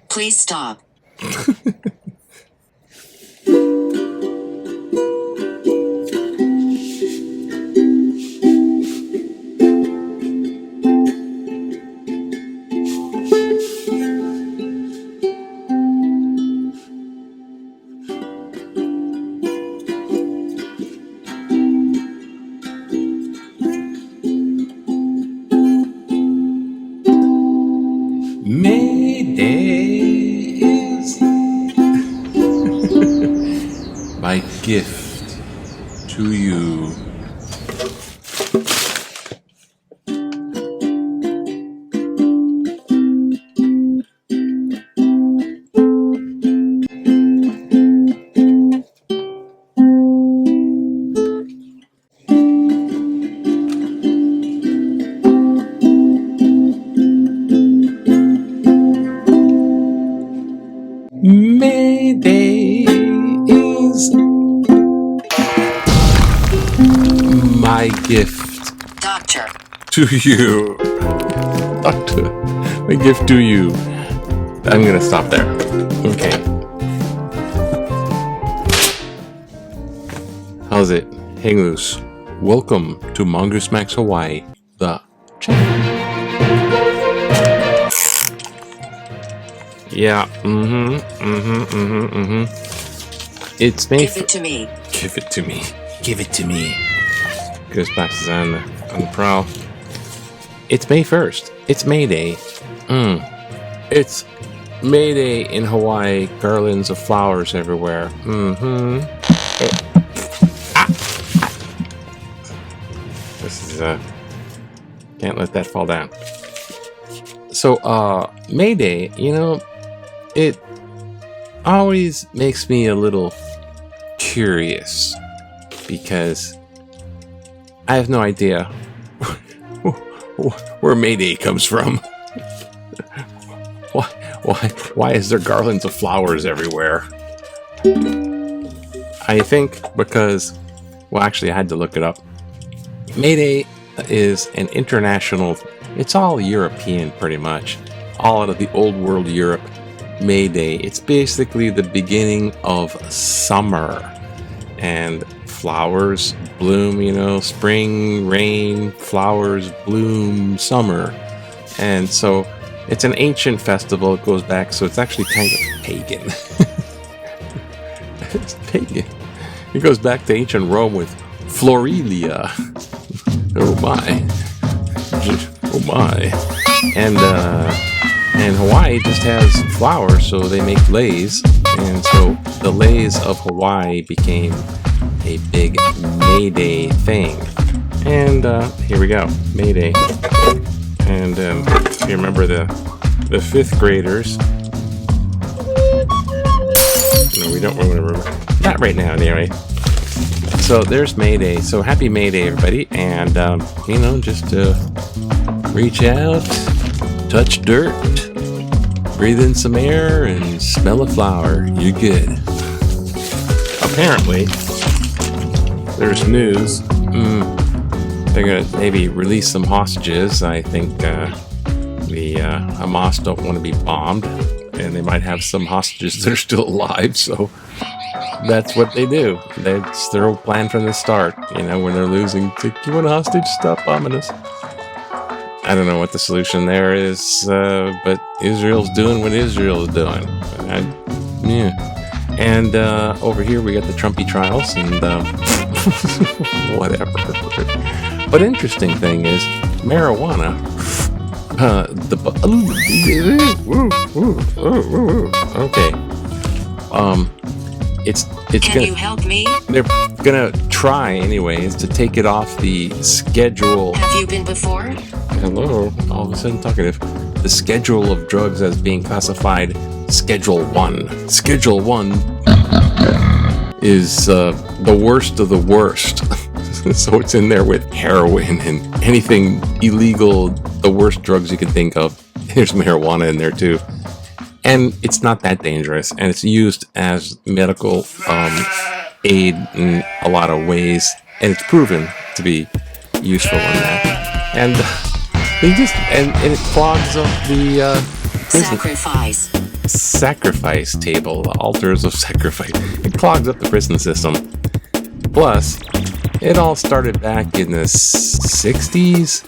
Please stop. Mayday is my gift to you. Mayday is my gift Doctor. to you. Doctor, my gift to you. I'm gonna stop there. Okay. How's it? Hang loose. Welcome to Mongoose Max Hawaii, the channel. Yeah, It's May. Give it to me. Give it to me. Give it to me. Ghostbusters on the prowl. It's May 1st. It's May Day. It's May Day in Hawaii. Garlands of flowers everywhere. This is can't let that fall down. So May Day, it always makes me a little curious because I have no idea where Mayday comes from. Why is there garlands of flowers everywhere? I think because, well, actually I had to look it up. Mayday is an international, it's all European pretty much, all out of the old world Europe. May Day. It's basically the beginning of summer, and flowers bloom, spring, rain, flowers bloom, summer. And so it's an ancient festival. It goes back, so it's actually kind of pagan. It's pagan. It goes back to ancient Rome with Florilia. Oh my. Oh my. And Hawaii just has flowers, so they make leis, and so the leis of Hawaii became a big May Day thing. And here we go, May Day. And if you remember the fifth graders, no, we don't remember, not right now anyway. So there's May Day. So happy May Day, everybody, and just reach out, touch dirt, breathe in some air, and smell a flower. You're good. Apparently, there's news. They're going to maybe release some hostages. I think the Hamas don't want to be bombed, and they might have some hostages that are still alive, so that's what they do. That's their old plan from the start. When they're losing, it's like, you want a hostage? Stop bombing us. I don't know what the solution there is, but Israel's doing what Israel's doing. And over here we got the Trumpy trials and whatever. But interesting thing is marijuana. It's Can gonna, you help me? They're gonna try anyways to take it off the schedule. Have you been before? Hello, all of a sudden talkative. The schedule of drugs as being classified Schedule 1. Schedule 1 is the worst of the worst. So it's in there with heroin and anything illegal, the worst drugs you can think of. There's marijuana in there too. And it's not that dangerous, and it's used as medical aid in a lot of ways, and it's proven to be useful in that. And they just and it clogs up the sacrifice table, the altars of sacrifice. It clogs up the prison system. Plus, it all started back in the 60s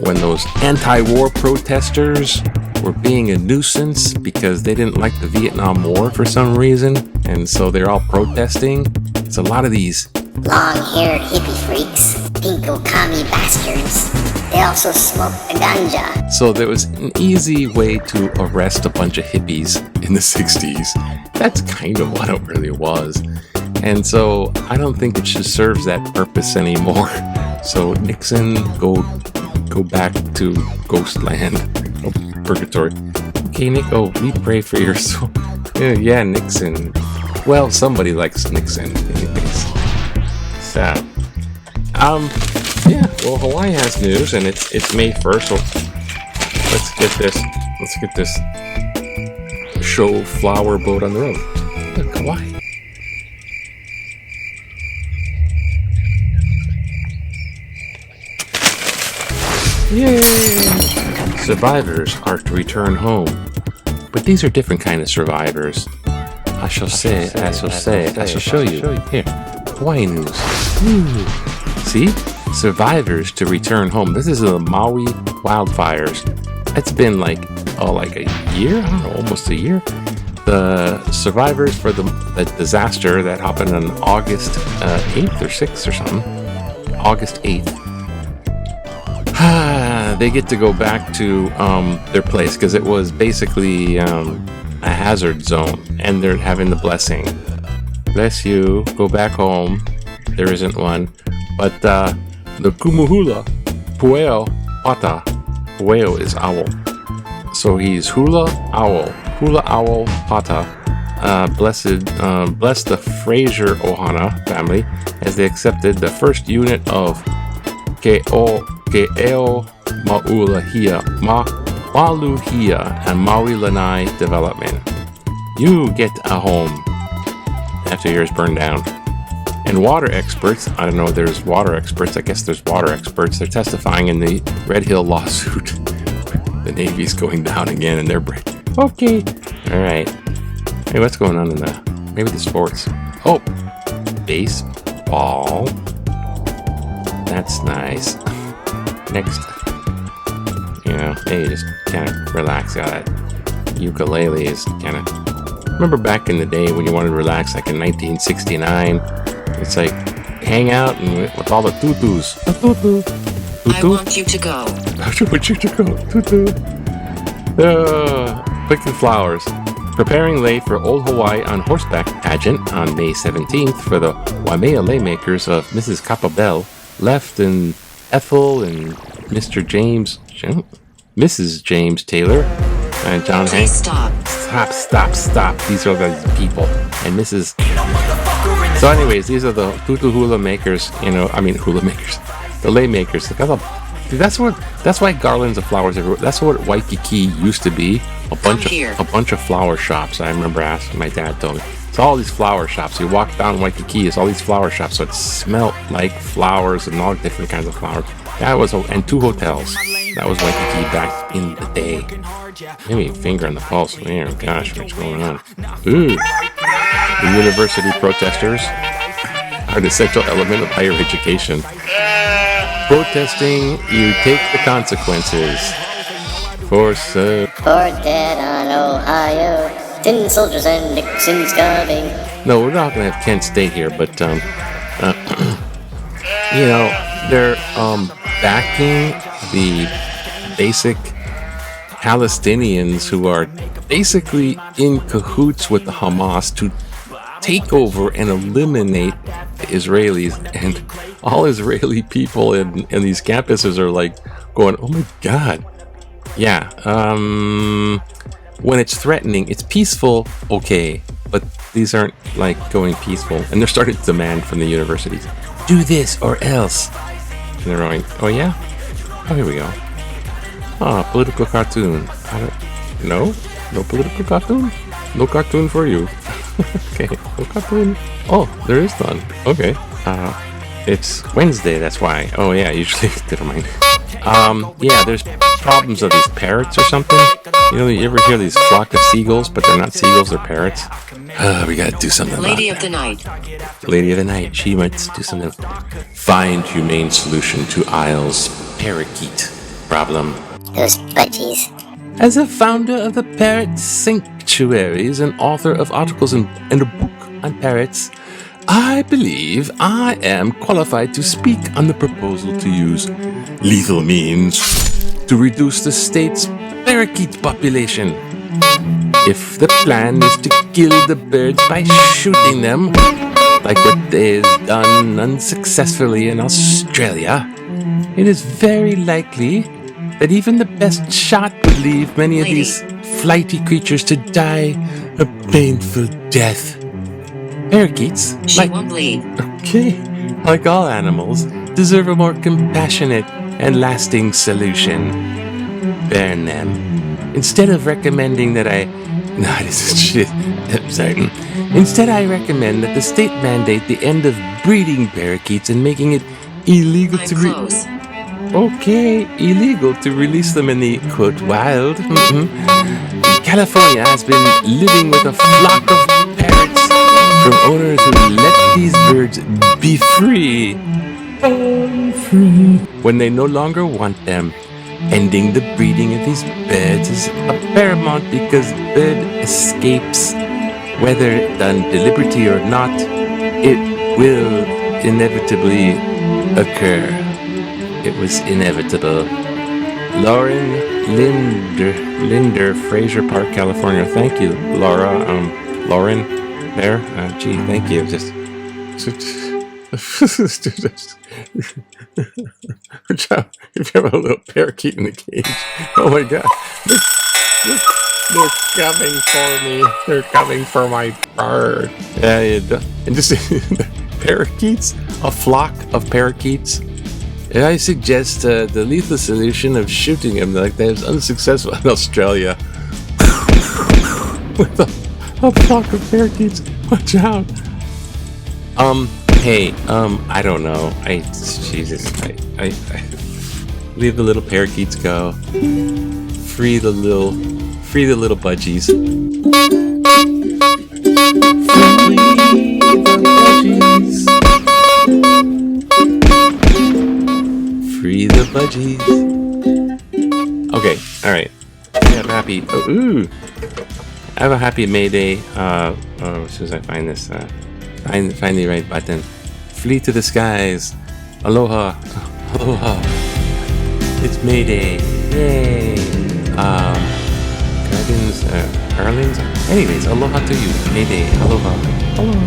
when those anti-war protesters were being a nuisance because they didn't like the Vietnam War for some reason, and so they're all protesting. It's a lot of these long-haired hippie freaks, pinko commie bastards. They also smoke the ganja. So there was an easy way to arrest a bunch of hippies in the 60s. That's kind of what it really was. And so I don't think it just serves that purpose anymore. So Nixon, go back to Ghostland. Oh, purgatory. Okay, Nick. Oh, we pray for your soul. Yeah, Nixon. Well, somebody likes Nixon. Anyways. So, yeah. Well, Hawaii has news, and it's May 1st. So let's get this show flower boat on the road. Look, Hawaii. Yay! Survivors are to return home. But these are different kind of survivors. I shall show you. Here, Hawaii news. Ooh. See? Survivors to return home. This is the Maui wildfires. It's been like a year? I don't know, almost a year. The survivors for the disaster that happened on August 8th or 6th or something. August 8th. They get to go back to their place because it was basically a hazard zone, and they're having the blessing. Bless you, go back home. There isn't one. But the Kumuhula, Pueo Pata. Pueo is owl. So he's Hula Owl Pata. Bless the Fraser Ohana family as they accepted the first unit of Ke'eo Mauluhia and Maui Lanai development. You get a home after yours burned down. And water experts, I don't know, there's water experts, I guess there's water experts, they're testifying in the Red Hill lawsuit. The Navy's going down again and they're okay. Alright. Hey, what's going on in maybe the sports? Oh, baseball. That's nice. Next, hey, just kind of relax. Got that ukulele is kind of. Remember back in the day when you wanted to relax, like in 1969? It's like hang out and with all the tutus. Tutu. I want you to go. I want you to go. Tutu. Picking flowers. Preparing lei for Old Hawaii on horseback pageant on May 17th for the Waimea lei makers of Mrs. Kapabel left in Ethel and Mr. Mrs. James Taylor and John Hanks. Stop. These are the people. And Mrs. So anyways, these are the tutu hula makers, hula makers. The lei makers. That's why garlands of flowers everywhere. That's what Waikiki used to be. A bunch of flower shops. I remember asking my dad told me. It's all these flower shops. You walk down Waikiki, it's all these flower shops. So it smelled like flowers and all different kinds of flowers. And 2 hotels. That was Waikiki back in the day. Maybe finger on the pulse. Oh gosh, what's going on? Ooh. The university protesters are an essential element of higher education. Protesting, you take the consequences. For dead on Ohio, 10 soldiers and Nixon's coming. No, we're not going to have Kent State here, but they're backing the basic Palestinians who are basically in cahoots with the Hamas to take over and eliminate the Israelis, and all Israeli people in these campuses are like going, oh my god. Yeah, when it's threatening, it's peaceful, okay, but these aren't like going peaceful, and they're starting to demand from the universities, do this or else. And they're going, oh yeah? Oh, here we go. Ah, political cartoon. No political cartoon? No cartoon for you. Okay, no cartoon. Oh, there is none. Okay. It's Wednesday, that's why. Oh yeah, usually, never mind. Yeah, there's problems of these parrots or something. You know, you ever hear these flock of seagulls, but they're not seagulls, they're parrots? We gotta do something Lady about of the night. Lady of the Night, she might do something. Find humane solution to Isle's parakeet problem. Those budgies. As a founder of the Parrot Sanctuaries and author of articles and a book on parrots, I believe I am qualified to speak on the proposal to use lethal means to reduce the state's parakeet population. If the plan is to kill the birds by shooting them, like what is done unsuccessfully in Australia, it is very likely that even the best shot would leave many of these flighty creatures to die a painful death. Parakeets, Won't bleed. like all animals, deserve a more compassionate and lasting solution. Burn them. Instead of recommending that Instead, I recommend that the state mandate the end of breeding parakeets and making it illegal illegal to release them in the, quote, wild. California has been living with a flock of parrots from owners who let these birds be free when they no longer want them. Ending the breeding of these birds is paramount because bird escapes, whether done deliberately or not, it will inevitably occur. It was inevitable. Lauren Linder, Fraser Park, California. Thank you, Laura. Lauren, there. Gee, thank you. If you have a little parakeet in the cage. Oh my God. They're coming for me. They're coming for my bird. And just parakeets, a flock of parakeets. And I suggest the lethal solution of shooting them like that was unsuccessful in Australia. With a flock of parakeets. Watch out. Hey, I don't know. I leave the little parakeets go. Free the little budgies. Free the budgies. Okay, alright. I'm happy. I have a happy May Day. As soon as I find this, find the right button. Flee to the skies. Aloha. Aloha. It's May Day. Yay. Dragons, Perils. Anyways, aloha to you. May Day. Aloha. Aloha.